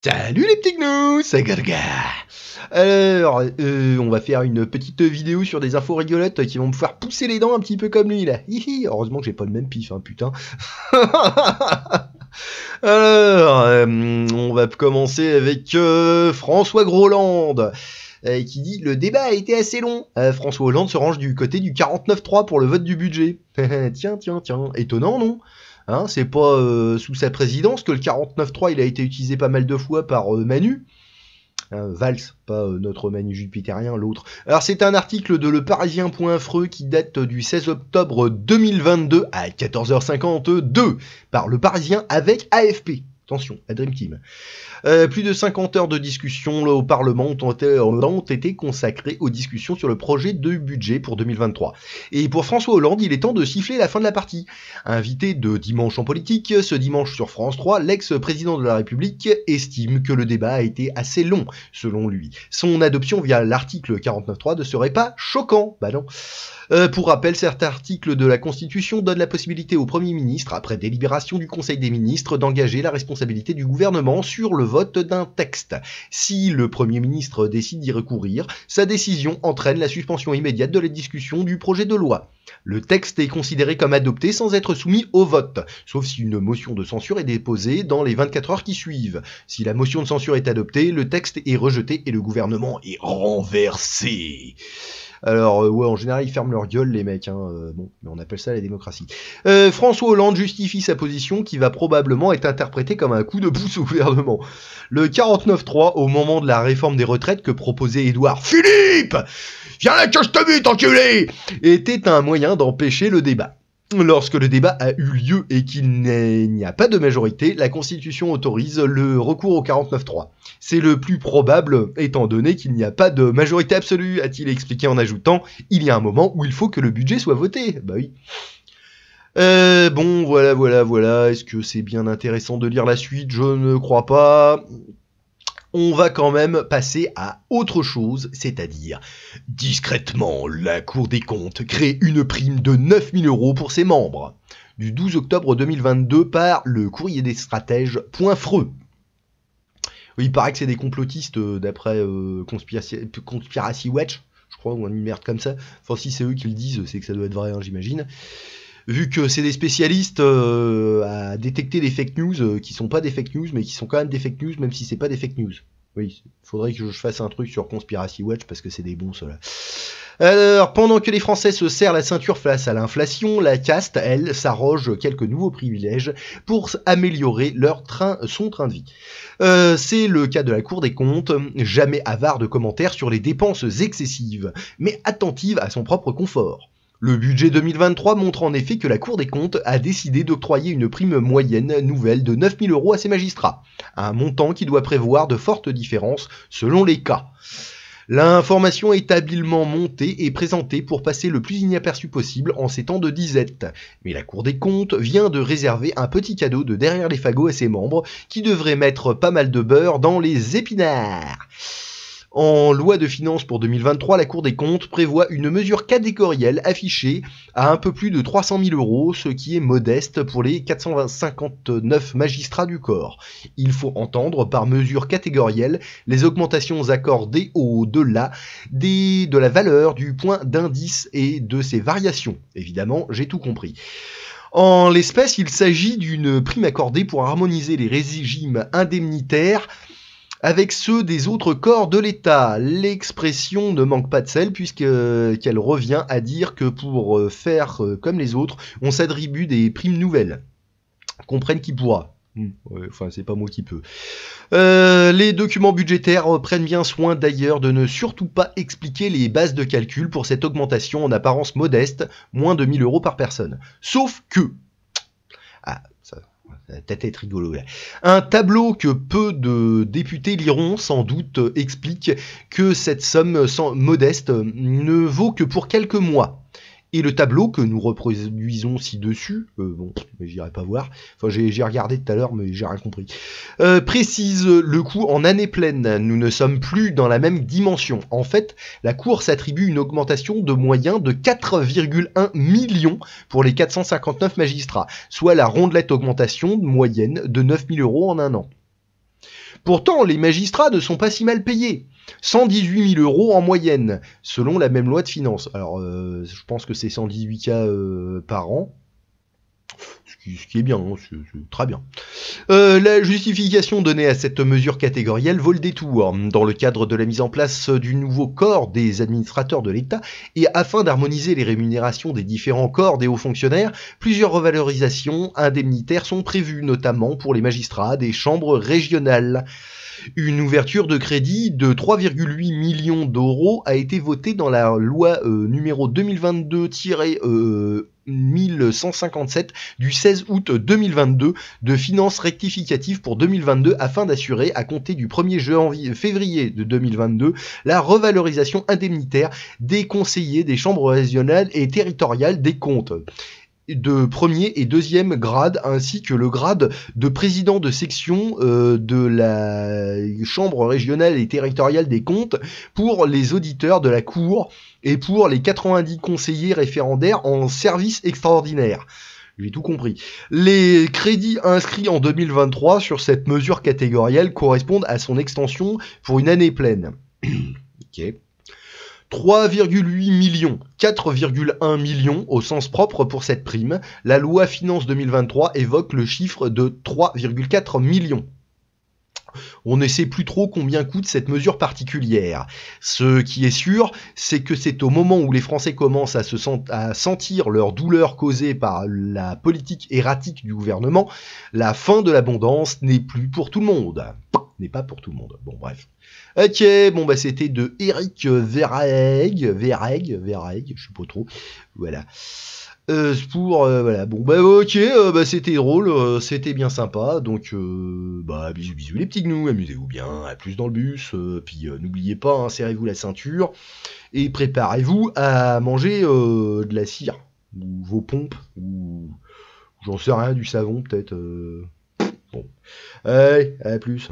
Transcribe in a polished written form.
Salut les petits gnous, c'est Garga. Alors, on va faire une petite vidéo sur des infos rigolotes qui vont me faire pousser les dents un petit peu comme lui là. Hihi, heureusement que j'ai pas le même pif, hein, putain. Alors, on va commencer avec François Groland. Qui dit « Le débat a été assez long. François Hollande se range du côté du 49.3 pour le vote du budget. » Tiens. Étonnant, non? Hein, c'est pas sous sa présidence que le 49.3 il a été utilisé pas mal de fois par Manu. Valls, pas notre Manu jupitérien, l'autre. Alors c'est un article de leparisien.freux qui date du 16 octobre 2022 à 14h52 par Le Parisien avec AFP. Attention, la Dream Team. Plus de 50 heures de discussion au Parlement ont été consacrées aux discussions sur le projet de budget pour 2023. Et pour François Hollande, il est temps de siffler la fin de la partie. Invité de Dimanche en politique, ce dimanche sur France 3, l'ex-président de la République estime que le débat a été assez long, selon lui. Son adoption via l'article 49.3 ne serait pas choquant. Bah non. Pour rappel, certains articles de la Constitution donnent la possibilité au Premier ministre, après délibération du Conseil des ministres, d'engager la responsabilité du gouvernement sur le vote d'un texte. Si le Premier ministre décide d'y recourir, sa décision entraîne la suspension immédiate de la discussion du projet de loi. Le texte est considéré comme adopté sans être soumis au vote, sauf si une motion de censure est déposée dans les 24 heures qui suivent. Si la motion de censure est adoptée, le texte est rejeté et le gouvernement est renversé. Alors, ouais, en général, ils ferment leur gueule, les mecs, hein. Bon, mais on appelle ça la démocratie. François Hollande justifie sa position qui va probablement être interprétée comme un coup de pouce au gouvernement. Le 49.3, au moment de la réforme des retraites que proposait Édouard Philippe, viens là que je te bute, enculé, était un moyen d'empêcher le débat. Lorsque le débat a eu lieu et qu'il n'y a pas de majorité, la Constitution autorise le recours au 49.3. C'est le plus probable, étant donné qu'il n'y a pas de majorité absolue, a-t-il expliqué en ajoutant « Il y a un moment où il faut que le budget soit voté. » Bah oui. Bon, voilà. Est-ce que c'est bien intéressant de lire la suite? Je ne crois pas. On va quand même passer à autre chose, c'est-à-dire, discrètement, la Cour des comptes crée une prime de 9 000 € pour ses membres, du 12 octobre 2022 par le courrier des stratèges.freux. Oui, il paraît que c'est des complotistes d'après Conspiracy Watch, je crois, ou une merde comme ça. Enfin, si c'est eux qui le disent, c'est que ça doit être vrai, hein, j'imagine. Vu que c'est des spécialistes à détecter des fake news qui sont pas des fake news, mais qui sont quand même des fake news, même si c'est pas des fake news. Oui, il faudrait que je fasse un truc sur Conspiracy Watch, parce que c'est des bons, ceux-là. Alors, pendant que les Français se serrent la ceinture face à l'inflation, la caste, elle, s'arroge quelques nouveaux privilèges pour améliorer son train de vie. C'est le cas de la Cour des comptes, jamais avare de commentaires sur les dépenses excessives, mais attentive à son propre confort. Le budget 2023 montre en effet que la Cour des comptes a décidé d'octroyer une prime moyenne nouvelle de 9 000 € à ses magistrats, un montant qui doit prévoir de fortes différences selon les cas. L'information est habilement montée et présentée pour passer le plus inaperçu possible en ces temps de disette. Mais la Cour des comptes vient de réserver un petit cadeau de derrière les fagots à ses membres qui devrait mettre pas mal de beurre dans les épinards. En loi de finances pour 2023, la Cour des comptes prévoit une mesure catégorielle affichée à un peu plus de 300 000 €, ce qui est modeste pour les 459 magistrats du corps. Il faut entendre par mesure catégorielle les augmentations accordées au-delà de la valeur du point d'indice et de ses variations. Évidemment, j'ai tout compris. En l'espèce, il s'agit d'une prime accordée pour harmoniser les régimes indemnitaires avec ceux des autres corps de l'État. L'expression ne manque pas de sel puisqu'elle revient à dire que pour faire comme les autres, on s'attribue des primes nouvelles. Comprenne qui pourra. Ouais, enfin, c'est pas moi qui peux. Les documents budgétaires prennent bien soin d'ailleurs de ne surtout pas expliquer les bases de calcul pour cette augmentation en apparence modeste, moins de 1 000 € par personne. Sauf que... La tête rigolo là. Un tableau que peu de députés liront sans doute explique que cette somme modeste ne vaut que pour quelques mois. Et le tableau que nous reproduisons ci-dessus, bon, j'irai pas voir, enfin j'ai regardé tout à l'heure mais j'ai rien compris, précise le coût en année pleine. Nous ne sommes plus dans la même dimension. En fait, la Cour s'attribue une augmentation de moyens de 4,1 millions pour les 459 magistrats, soit la rondelette augmentation moyenne de 9 000 € en un an. Pourtant, les magistrats ne sont pas si mal payés. 118 000 € en moyenne, selon la même loi de finances. Alors, je pense que c'est 118 K par an. Ce qui est bien, hein, c'est très bien. La justification donnée à cette mesure catégorielle vaut le détour. Dans le cadre de la mise en place du nouveau corps des administrateurs de l'État, et afin d'harmoniser les rémunérations des différents corps des hauts fonctionnaires, plusieurs revalorisations indemnitaires sont prévues, notamment pour les magistrats des chambres régionales. Une ouverture de crédit de 3,8 millions d'euros a été votée dans la loi numéro 2022-1157 du 16 août 2022 de finances rectificatives pour 2022 afin d'assurer, à compter du 1er février de 2022, la revalorisation indemnitaire des conseillers des chambres régionales et territoriales des comptes de premier et deuxième grade, ainsi que le grade de président de section de la chambre régionale et territoriale des comptes pour les auditeurs de la Cour et pour les 90 conseillers référendaires en service extraordinaire. J'ai tout compris. Les crédits inscrits en 2023 sur cette mesure catégorielle correspondent à son extension pour une année pleine. Ok. 3,8 millions, 4,1 millions au sens propre pour cette prime. La loi Finances 2023 évoque le chiffre de 3,4 millions. On ne sait plus trop combien coûte cette mesure particulière. Ce qui est sûr, c'est que c'est au moment où les Français commencent à sentir leur douleur causée par la politique erratique du gouvernement, la fin de l'abondance n'est plus pour tout le monde. N'est pas pour tout le monde. Bon, bref. Ok, bon, bah, c'était de Eric Verhaeg, je sais pas trop. Voilà. Voilà, bon, bah, ok, bah, c'était drôle, c'était bien sympa. Donc, bah, bisous, bisous, les petits gnous, amusez-vous bien, à plus dans le bus. Puis, n'oubliez pas, hein, serrez-vous la ceinture et préparez-vous à manger de la cire, ou vos pompes, ou j'en sais rien, du savon, peut-être. Bon, allez, à plus.